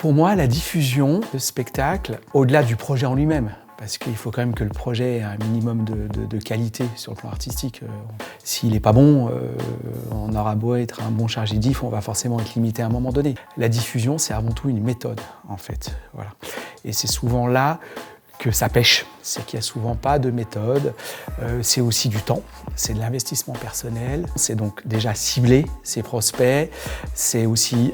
Pour moi, la diffusion de spectacle, au-delà du projet en lui-même, parce qu'il faut quand même que le projet ait un minimum de qualité sur le plan artistique. S'il n'est pas bon, on aura beau être un bon chargé diff, on va forcément être limité à un moment donné. La diffusion, c'est avant tout une méthode, en fait. Voilà. Et c'est souvent là que ça pêche, c'est qu'il n'y a souvent pas de méthode, c'est aussi du temps, c'est de l'investissement personnel, c'est donc déjà cibler ses prospects, c'est aussi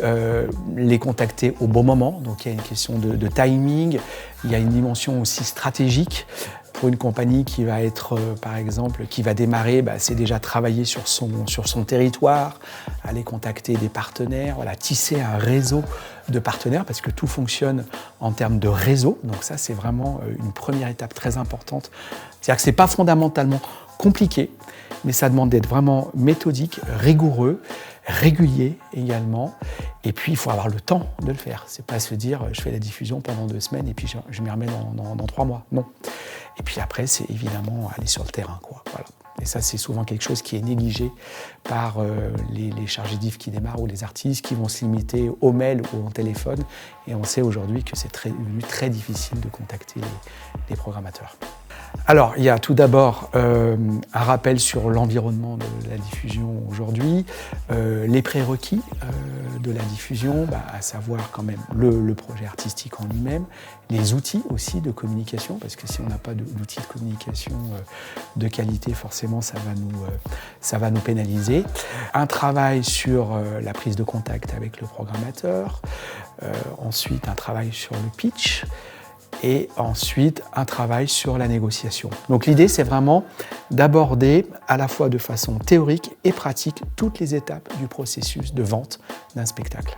les contacter au bon moment, donc il y a une question de timing, il y a une dimension aussi stratégique. Pour une compagnie qui va être, par exemple, qui va démarrer, c'est déjà travailler sur son territoire, aller contacter des partenaires, voilà, tisser un réseau de partenaires, parce que tout fonctionne en termes de réseau. Donc ça, c'est vraiment une première étape très importante. C'est-à-dire que ce n'est pas fondamentalement compliqué, mais ça demande d'être vraiment méthodique, rigoureux, régulier également. Et puis, il faut avoir le temps de le faire. C'est pas se dire, je fais la diffusion pendant 2 semaines et puis je m'y remets dans 3 mois. Non. Et puis après, c'est évidemment aller sur le terrain, quoi. Voilà. Et ça, c'est souvent quelque chose qui est négligé par les chargés diff qui démarrent ou les artistes qui vont se limiter au mail ou au téléphone. Et on sait aujourd'hui que c'est devenu très difficile de contacter les programmateurs. Alors, il y a tout d'abord un rappel sur l'environnement de la diffusion aujourd'hui, les prérequis de la diffusion, à savoir quand même le projet artistique en lui-même, les outils aussi de communication, parce que si on n'a pas d'outils de communication de qualité, forcément ça va nous pénaliser. Un travail sur la prise de contact avec le programmateur, ensuite un travail sur le pitch, et ensuite un travail sur la négociation. Donc l'idée, c'est vraiment d'aborder à la fois de façon théorique et pratique toutes les étapes du processus de vente d'un spectacle.